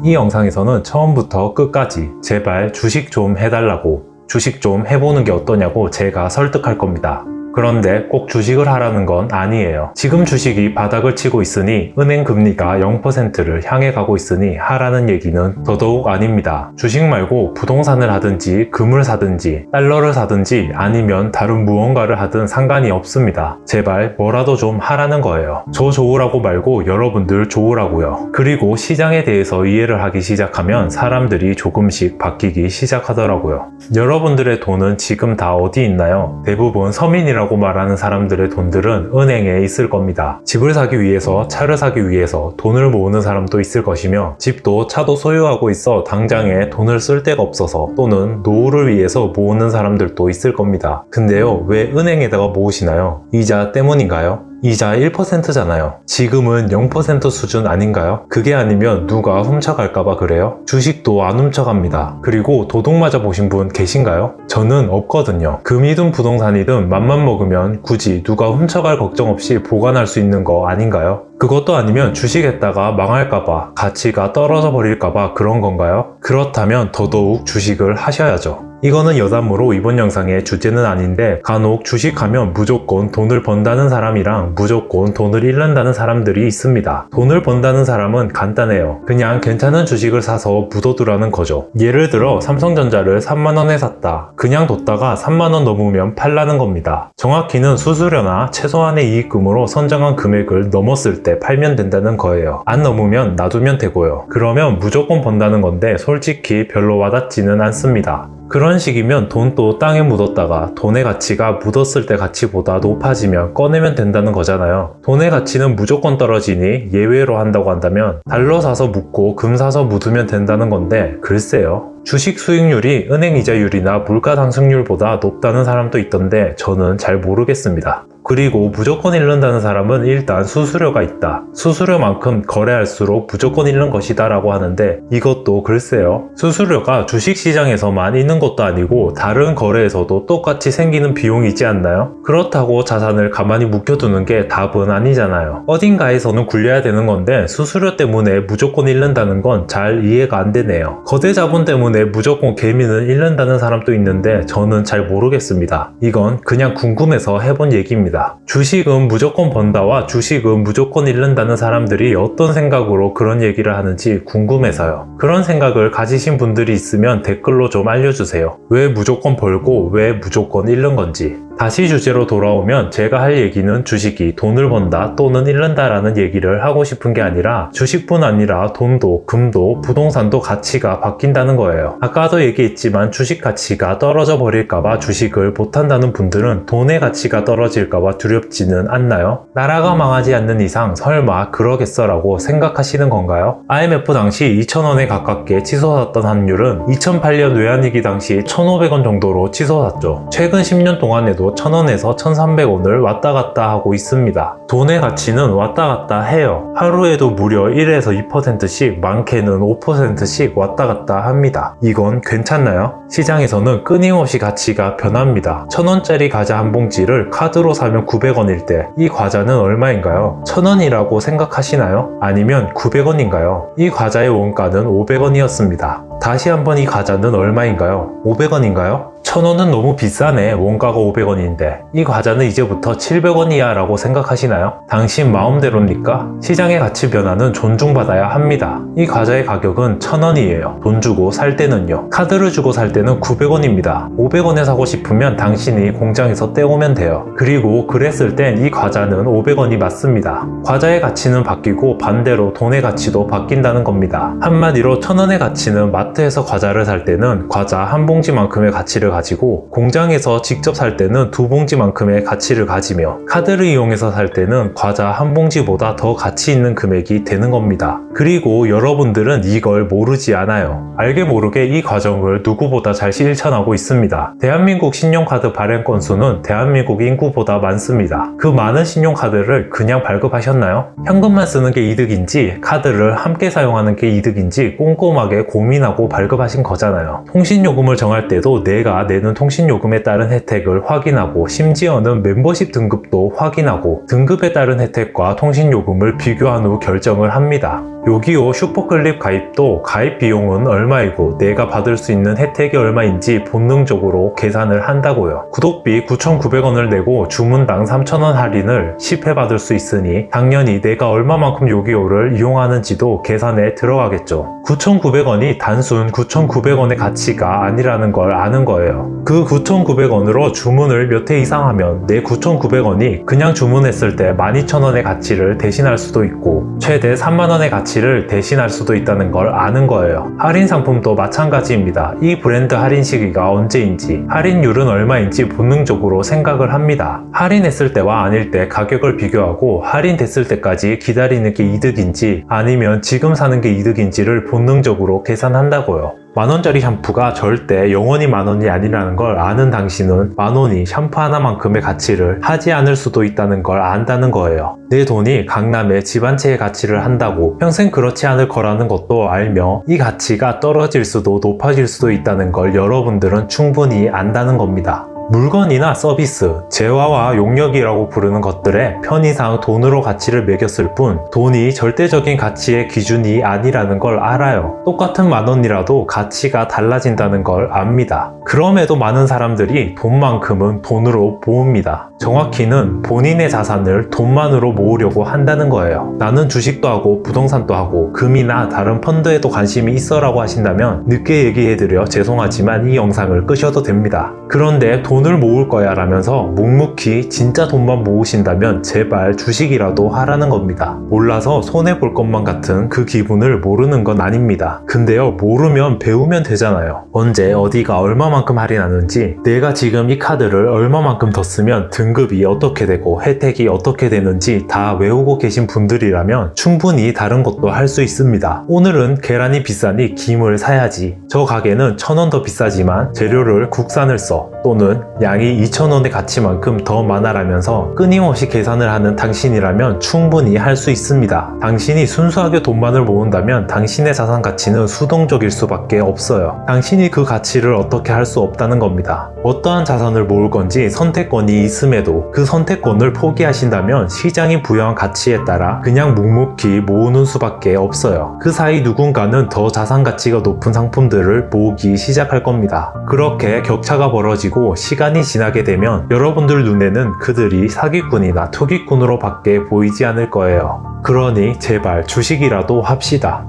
이 영상에서는 처음부터 끝까지 제발 주식 좀 해달라고, 주식 좀 해보는 게 어떠냐고 제가 설득할 겁니다. 그런데 꼭 주식을 하라는 건 아니에요. 지금 주식이 바닥을 치고 있으니, 은행 금리가 0%를 향해 가고 있으니 하라는 얘기는 더더욱 아닙니다. 주식 말고 부동산을 하든지 금을 사든지 달러를 사든지 아니면 다른 무언가를 하든 상관이 없습니다. 제발 뭐라도 좀 하라는 거예요. 저 좋으라고 말고 여러분들 좋으라고요. 그리고 시장에 대해서 이해를 하기 시작하면 사람들이 조금씩 바뀌기 시작하더라고요. 여러분들의 돈은 지금 다 어디 있나요? 대부분 서민이라고 말하는 사람들의 돈들은 은행에 있을 겁니다. 집을 사기 위해서, 차를 사기 위해서 돈을 모으는 사람도 있을 것이며, 집도 차도 소유하고 있어 당장에 돈을 쓸 데가 없어서 또는 노후를 위해서 모으는 사람들도 있을 겁니다. 근데요, 왜 은행에다가 모으시나요? 이자 때문인가요? 이자 1%잖아요. 지금은 0% 수준 아닌가요? 그게 아니면 누가 훔쳐갈까봐 그래요? 주식도 안 훔쳐갑니다. 그리고 도둑 맞아 보신 분 계신가요? 저는 없거든요. 금이든 부동산이든 맘만 먹으면 굳이 누가 훔쳐갈 걱정 없이 보관할 수 있는 거 아닌가요? 그것도 아니면 주식했다가 망할까봐, 가치가 떨어져 버릴까봐 그런 건가요? 그렇다면 더더욱 주식을 하셔야죠. 이거는 여담으로 이번 영상의 주제는 아닌데, 간혹 주식하면 무조건 돈을 번다는 사람이랑 무조건 돈을 잃는다는 사람들이 있습니다. 돈을 번다는 사람은 간단해요. 그냥 괜찮은 주식을 사서 묻어두라는 거죠. 예를 들어 삼성전자를 3만원에 샀다. 그냥 뒀다가 3만원 넘으면 팔라는 겁니다. 정확히는 수수료나 최소한의 이익금으로 선정한 금액을 넘었을 때 팔면 된다는 거예요. 안 넘으면 놔두면 되고요. 그러면 무조건 번다는 건데 솔직히 별로 와닿지는 않습니다. 그런 식이면 돈도 땅에 묻었다가 돈의 가치가 묻었을 때 가치보다 높아지면 꺼내면 된다는 거잖아요. 돈의 가치는 무조건 떨어지니 예외로 한다고 한다면 달러 사서 묻고 금 사서 묻으면 된다는 건데, 글쎄요. 주식 수익률이 은행 이자율이나 물가 상승률보다 높다는 사람도 있던데 저는 잘 모르겠습니다. 그리고 무조건 잃는다는 사람은 일단 수수료가 있다. 수수료만큼 거래할수록 무조건 잃는 것이다 라고 하는데, 이것도 글쎄요. 수수료가 주식시장에서만 있는 것도 아니고 다른 거래에서도 똑같이 생기는 비용이지 않나요? 그렇다고 자산을 가만히 묵혀두는 게 답은 아니잖아요. 어딘가에서는 굴려야 되는 건데 수수료 때문에 무조건 잃는다는 건 잘 이해가 안 되네요. 거대 자본 때문에 무조건 개미는 잃는다는 사람도 있는데 저는 잘 모르겠습니다. 이건 그냥 궁금해서 해본 얘기입니다. 주식은 무조건 번다와 주식은 무조건 잃는다는 사람들이 어떤 생각으로 그런 얘기를 하는지 궁금해서요. 그런 생각을 가지신 분들이 있으면 댓글로 좀 알려주세요. 왜 무조건 벌고 왜 무조건 잃는 건지. 다시 주제로 돌아오면 제가 할 얘기는 주식이 돈을 번다 또는 잃는다 라는 얘기를 하고 싶은 게 아니라, 주식뿐 아니라 돈도 금도 부동산도 가치가 바뀐다는 거예요. 아까도 얘기했지만 주식 가치가 떨어져 버릴까봐 주식을 못한다는 분들은 돈의 가치가 떨어질까봐 두렵지는 않나요? 나라가 망하지 않는 이상 설마 그러겠어 라고 생각하시는 건가요? IMF 당시 2,000원에 가깝게 치솟았던 환율은 2008년 외환위기 당시 1,500원 정도로 치솟았죠. 최근 10년 동안에도 1,000원에서 1,300원을 왔다 갔다 하고 있습니다. 돈의 가치는 왔다 갔다 해요. 하루에도 무려 1에서 2%씩, 많게는 5%씩 왔다 갔다 합니다. 이건 괜찮나요? 시장에서는 끊임없이 가치가 변합니다. 1,000원짜리 과자 한 봉지를 카드로 사면 900원일 때 이 과자는 얼마인가요? 1,000원이라고 생각하시나요? 아니면 900원인가요? 이 과자의 원가는 500원이었습니다. 다시 한번 이 과자는 얼마인가요? 500원인가요? 1,000원은 너무 비싸네. 원가가 500원인데 이 과자는 이제부터 700원이야 라고 생각하시나요? 당신 마음대로입니까? 시장의 가치 변화는 존중받아야 합니다. 이 과자의 가격은 1,000원이에요. 돈 주고 살 때는요. 카드를 주고 살 때는 900원입니다. 500원에 사고 싶으면 당신이 공장에서 떼오면 돼요. 그리고 그랬을 땐 이 과자는 500원이 맞습니다. 과자의 가치는 바뀌고 반대로 돈의 가치도 바뀐다는 겁니다. 한마디로 1,000원의 가치는 마트에서 과자를 살 때는 과자 한 봉지만큼의 가치를 가지고, 공장에서 직접 살 때는 2봉지만큼의 가치를 가지며, 카드를 이용해서 살 때는 과자 한 봉지보다 더 가치 있는 금액이 되는 겁니다. 그리고 여러분들은 이걸 모르지 않아요. 알게 모르게 이 과정을 누구보다 잘 실천하고 있습니다. 대한민국 신용카드 발행 건수는 대한민국 인구보다 많습니다. 그 많은 신용카드를 그냥 발급하셨나요? 현금만 쓰는 게 이득인지 카드를 함께 사용하는 게 이득인지 꼼꼼하게 고민하고 발급하신 거잖아요. 통신요금을 정할 때도 내가 내는 통신요금에 따른 혜택을 확인하고 심지어는 멤버십 등급도 확인하고 등급에 따른 혜택과 통신요금을 비교한 후 결정을 합니다. 요기요 슈퍼클립 가입도 가입 비용은 얼마이고 내가 받을 수 있는 혜택이 얼마인지 본능적으로 계산을 한다고요. 구독비 9,900원을 내고 주문당 3,000원 할인을 10회 받을 수 있으니 당연히 내가 얼마만큼 요기요를 이용하는지도 계산에 들어가겠죠. 9,900원이 단순 9,900원의 가치가 아니라는 걸 아는 거예요. 그 9,900원으로 주문을 몇 회 이상 하면 내 9,900원이 그냥 주문했을 때 12,000원의 가치를 대신할 수도 있고 최대 3만원의 가치를 대신할 수도 있다는 걸 아는 거예요. 할인 상품도 마찬가지입니다. 이 브랜드 할인 시기가 언제인지, 할인율은 얼마인지 본능적으로 생각을 합니다. 할인했을 때와 아닐 때 가격을 비교하고 할인됐을 때까지 기다리는 게 이득인지 아니면 지금 사는 게 이득인지를 본능적으로 계산한다고요. 만원짜리 샴푸가 절대 영원히 만원이 아니라는 걸 아는 당신은 만원이 샴푸 하나만큼의 가치를 하지 않을 수도 있다는 걸 안다는 거예요. 내 돈이 강남의 집 한 채의 가치를 한다고 평생 그렇지 않을 거라는 것도 알며 이 가치가 떨어질 수도 높아질 수도 있다는 걸 여러분들은 충분히 안다는 겁니다. 물건이나 서비스, 재화와 용역이라고 부르는 것들의 편의상 돈으로 가치를 매겼을 뿐 돈이 절대적인 가치의 기준이 아니라는 걸 알아요. 똑같은 만원이라도 가치가 달라진다는 걸 압니다. 그럼에도 많은 사람들이 돈만큼은 돈으로 모읍니다. 정확히는 본인의 자산을 돈만으로 모으려고 한다는 거예요. 나는 주식도 하고 부동산도 하고 금이나 다른 펀드에도 관심이 있어라고 하신다면 늦게 얘기해드려 죄송하지만 이 영상을 끄셔도 됩니다. 그런데 돈을 모을 거야 라면서 묵묵히 진짜 돈만 모으신다면 제발 주식이라도 하라는 겁니다. 몰라서 손해볼 것만 같은 그 기분을 모르는 건 아닙니다. 근데요, 모르면 배우면 되잖아요. 언제 어디가 얼마만큼 할인하는지, 내가 지금 이 카드를 얼마만큼 더 쓰면 등급이 어떻게 되고 혜택이 어떻게 되는지 다 외우고 계신 분들이라면 충분히 다른 것도 할 수 있습니다. 오늘은 계란이 비싸니 김을 사야지. 저 가게는 1,000원 더 비싸지만 재료를 국산을 써. 또는 양이 2,000원의 가치만큼 더 많아라면서 끊임없이 계산을 하는 당신이라면 충분히 할 수 있습니다. 당신이 순수하게 돈만을 모은다면 당신의 자산 가치는 수동적일 수밖에 없어요. 당신이 그 가치를 어떻게 할 수 없다는 겁니다. 어떠한 자산을 모을 건지 선택권이 있음에도 그 선택권을 포기하신다면 시장이 부여한 가치에 따라 그냥 묵묵히 모으는 수밖에 없어요. 그 사이 누군가는 더 자산 가치가 높은 상품들을 모으기 시작할 겁니다. 그렇게 격차가 벌어지고 시간이 지나게 되면 여러분들 눈에는 그들이 사기꾼이나 투기꾼으로 밖에 보이지 않을 거예요. 그러니 제발 주식이라도 합시다.